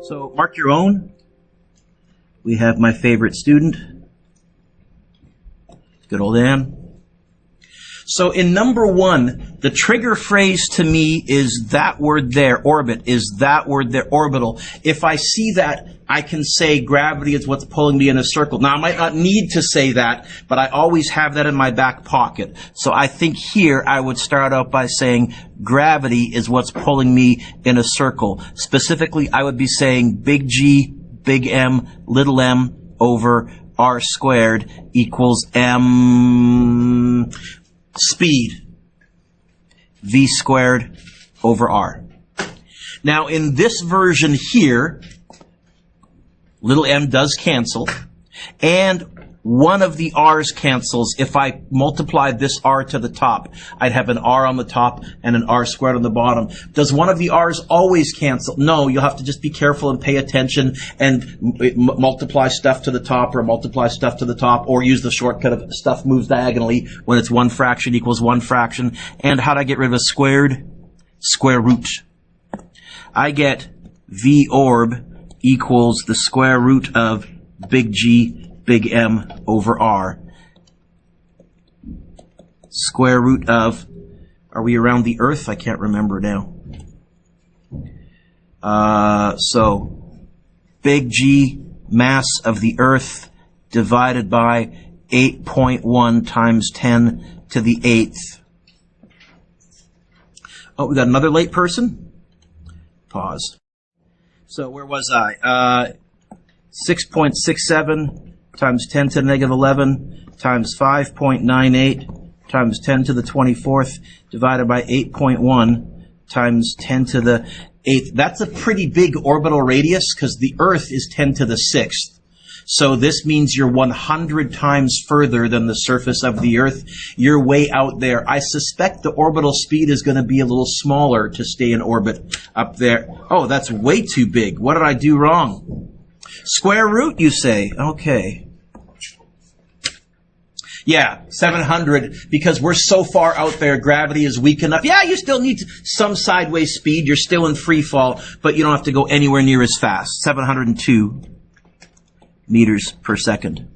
So mark your own. We have my favorite student, good old Ann. So in number one, the trigger phrase to me is that word there, orbit, is that word there, orbital. If I see that, I can say gravity is what's pulling me in a circle. Now, I might not need to say that, but I always have that in my back pocket. So I think here I would start out by saying gravity is what's pulling me in a circle. Specifically, I would be saying big G, big M, little m over r squared equals m speed, v squared over r. Now, in this version here, little m does cancel, and one of the r's cancels. If I multiplied this r to the top, I'd have an r on the top and an r squared on the bottom. Does one of the r's always cancel? No, you'll have to just be careful and pay attention and multiply stuff to the top or multiply stuff to the top, or use the shortcut of stuff moves diagonally when it's one fraction equals one fraction. And how do I get rid of a squared? Square root. I get v orb equals the square root of big G, big M over R. Square root of, are we around the Earth? I can't remember now. So, big G, mass of the Earth, divided by 8.1 times 10 to the 8th. Oh, we got another late person? Pause. So, where was I? 6.67 times 10 to the negative 11 times 5.98 times 10 to the 24th divided by 8.1 times 10 to the 8th. That's a pretty big orbital radius because the Earth is 10 to the 6th. So this means you're 100 times further than the surface of the Earth. You're way out there. I suspect the orbital speed is going to be a little smaller to stay in orbit up there. Oh, that's way too big. What did I do wrong? Square root, you say? Okay. Yeah, 700, because we're so far out there, gravity is weak enough. Yeah, you still need some sideways speed. You're still in free fall, but you don't have to go anywhere near as fast. 702 meters per second.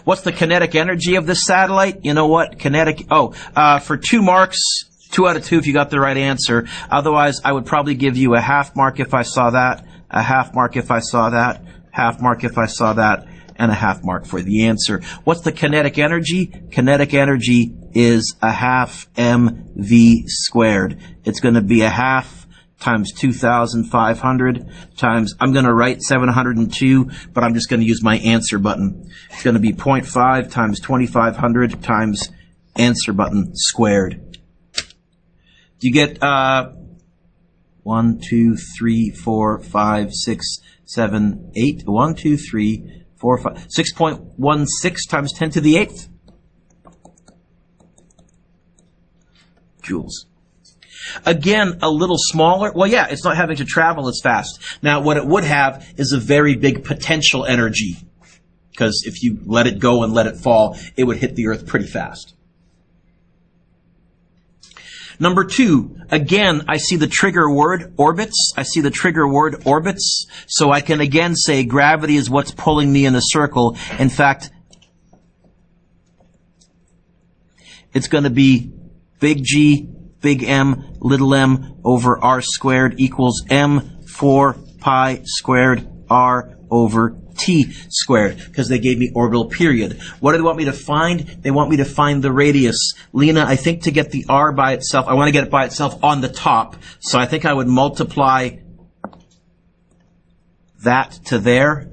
What's the kinetic energy of this satellite? You know what? Kinetic, for 2 marks, 2 out of 2 if you got the right answer. Otherwise, I would probably give you a half mark if I saw that, a half mark if I saw that, half mark if I saw that, and a half mark for the answer. What's the kinetic energy? Kinetic energy is a half mv squared. It's going to be a half times 2,500 times, I'm going to write 702, but I'm just going to use my answer button. It's going to be 0.5 times 2,500 times answer button squared. Do you get 1, 2, 3, 4, 5, 6, 7, 8? 1, 2, 3, 4, 5, 6.16 times 10 to the 8th joules. Again, a little smaller. Well, yeah, it's not having to travel as fast. Now, what it would have is a very big potential energy, because if you let it go and let it fall, it would hit the Earth pretty fast. Number 2, again, I see the trigger word orbits. I see the trigger word orbits. So I can again say gravity is what's pulling me in a circle. In fact, it's going to be big G, big M, little m over r squared equals m 4 pi squared r over t squared, because they gave me orbital period. What do they want me to find? They want me to find the radius. Lena, I think to get the r by itself, I want to get it by itself on the top. So I think I would multiply that to there.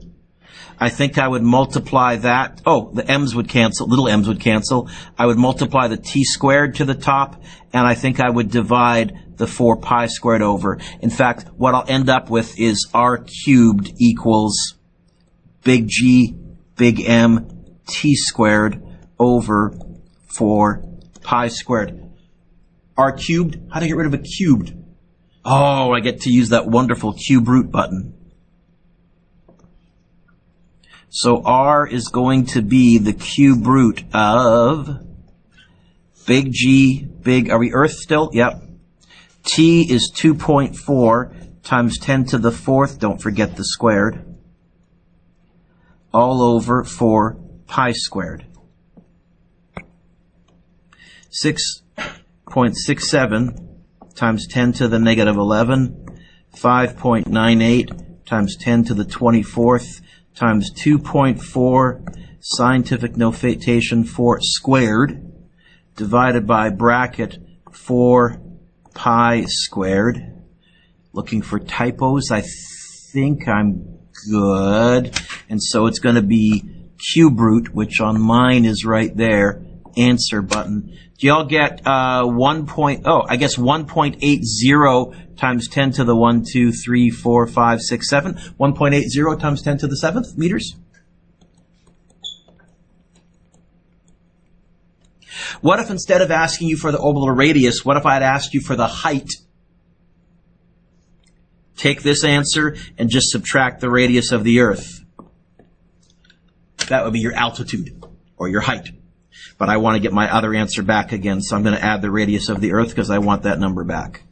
I think I would multiply that. Oh, the m's would cancel. Little m's would cancel. I would multiply the t squared to the top, and I think I would divide the 4 pi squared over. In fact, what I'll end up with is r cubed equals big G, big M, t squared over 4 pi squared. R cubed? How do I get rid of a cubed? Oh, I get to use that wonderful cube root button. So r is going to be the cube root of big G, big, are we Earth still? Yep. T is 2.4 times 10 to the 4th, don't forget the squared, all over 4 pi squared. 6.67 times 10 to the negative 11, 5.98 times 10 to the 24th times 2.4, scientific notation for squared, divided by bracket 4 pi squared. Looking for typos. I think I'm good. And so it's going to be cube root, which on mine is right there. Answer button. Do y'all get 1.80 times 10 to the 1, 2, 3, 4, 5, 6, 7? 1.80 times 10 to the 7th meters? What if instead of asking you for the orbital radius, what if I had asked you for the height? Take this answer and just subtract the radius of the Earth. That would be your altitude or your height. But I want to get my other answer back again, so I'm going to add the radius of the Earth because I want that number back.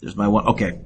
There's my one. Okay.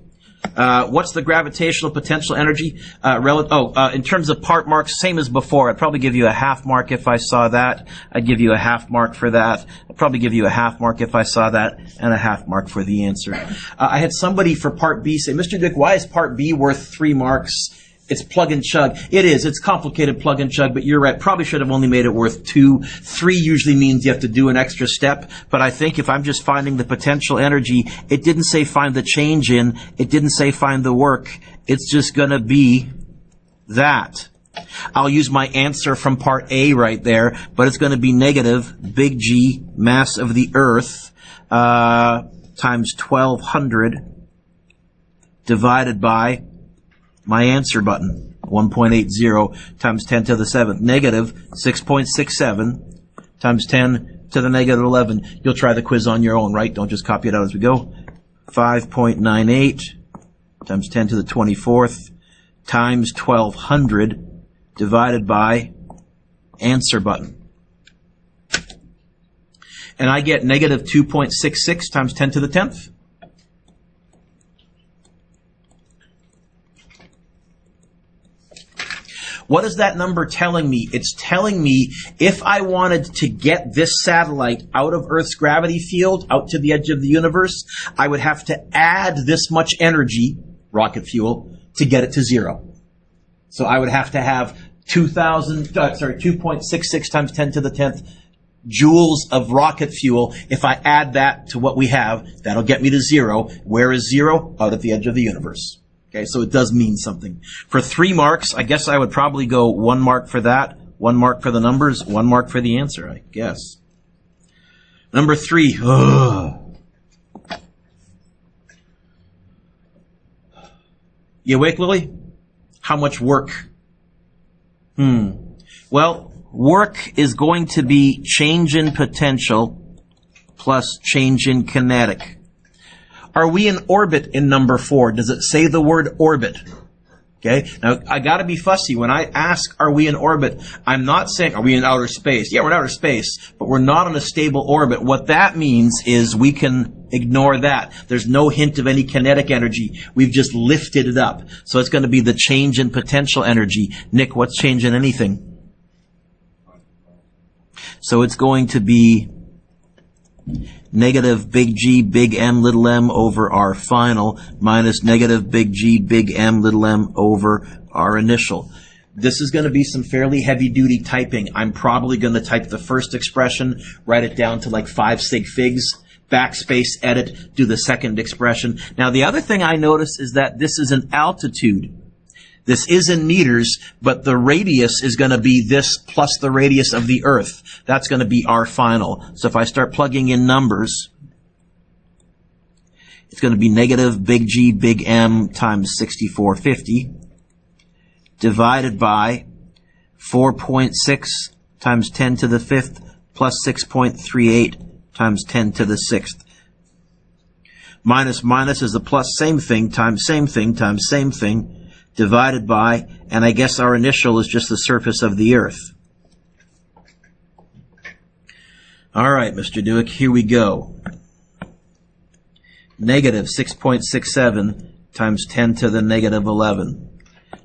What's the gravitational potential energy? In terms of part marks, same as before. I'd probably give you a half mark if I saw that. I'd give you a half mark for that. I'd probably give you a half mark if I saw that, and a half mark for the answer. I had somebody for part B say, Mr. Dick, why is part B worth 3 marks? It's plug and chug. It is. It's complicated plug and chug, but you're right. Probably should have only made it worth 2. 3 usually means you have to do an extra step. But I think if I'm just finding the potential energy, it didn't say find the change in. It didn't say find the work. It's just going to be that. I'll use my answer from part A right there, but it's going to be negative big G mass of the Earth times 1200 divided by my answer button, 1.80 times 10 to the 7th, negative 6.67 times 10 to the negative 11. You'll try the quiz on your own, right? Don't just copy it out as we go. 5.98 times 10 to the 24th times 1200 divided by answer button. And I get negative 2.66 times 10 to the 10th. What is that number telling me? It's telling me if I wanted to get this satellite out of Earth's gravity field, out to the edge of the universe, I would have to add this much energy, rocket fuel, to get it to 0. So I would have to have 2.66 times 10 to the 10th joules of rocket fuel. If I add that to what we have, that'll get me to 0. Where is 0? Out at the edge of the universe. Okay, so it does mean something. For 3 marks, I guess I would probably go 1 mark for that, 1 mark for the numbers, 1 mark for the answer, I guess. Number 3. You awake, Lily? How much work? Well, work is going to be change in potential plus change in kinetic. Are we in orbit in number 4? Does it say the word orbit? Okay. Now, I gotta be fussy. When I ask, are we in orbit, I'm not saying, are we in outer space? Yeah, we're in outer space, but we're not on a stable orbit. What that means is we can ignore that. There's no hint of any kinetic energy. We've just lifted it up. So it's going to be the change in potential energy. Nick, what's change in anything? So it's going to be negative big G, big M, little m over our final minus negative big G, big M, little m over our initial. This is going to be some fairly heavy-duty typing. I'm probably going to type the first expression, write it down to like 5 sig figs, backspace, edit, do the second expression. Now, the other thing I notice is that this is an altitude. This is in meters, but the radius is going to be this plus the radius of the Earth. That's going to be our final. So if I start plugging in numbers, it's going to be negative big G, big M times 6450 divided by 4.6 times 10 to the 5th plus 6.38 times 10 to the 6th. Minus minus is a plus, same thing times same thing times same thing, divided by, and I guess our initial is just the surface of the Earth. All right, Mr. Dewick, here we go. Negative 6.67 times 10 to the negative 11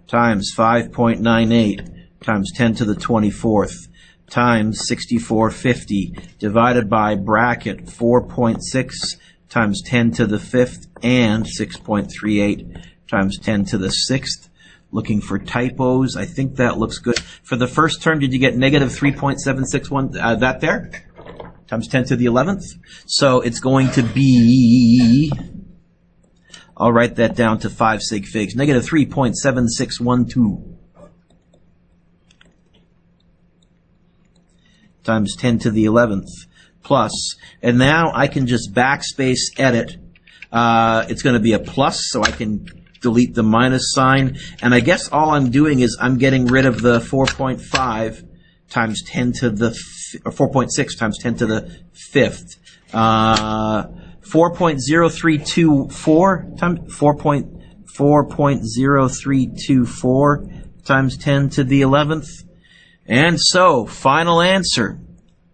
times 5.98 times 10 to the 24th times 6450 divided by bracket 4.6 times 10 to the 5th and 6.38 times 10 to the 6th. Looking for typos. I think that looks good. For the first term, did you get negative 3.761? That there? Times 10 to the 11th. So it's going to be, I'll write that down to 5 sig figs, negative 3.7612 times 10 to the 11th plus, and now I can just backspace edit. It's going to be a plus, so I can delete the minus sign, and I guess all I'm doing is I'm getting rid of the 4.5 times 10 to the, or 4.6 times 10 to the 5th. 4.0324 times 4.0324 times 10 to the 11th. And so, final answer,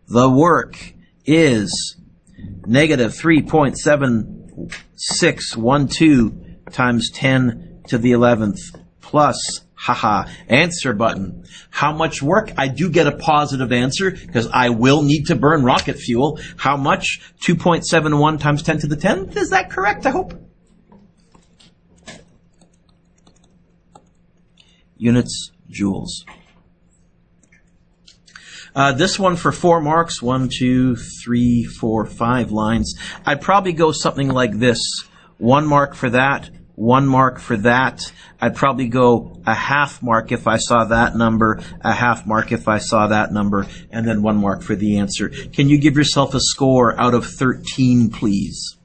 the work is negative 3.7612 times 10 to the 11th plus, answer button. How much work? I do get a positive answer because I will need to burn rocket fuel. How much? 2.71 times 10 to the 10th? Is that correct, I hope? Units, joules. This one for 4 marks, 1, 2, 3, 4, 5 lines. I'd probably go something like this. 1 mark for that, 1 mark for that. I'd probably go a half mark if I saw that number, a half mark if I saw that number, and then 1 mark for the answer. Can you give yourself a score out of 13, please?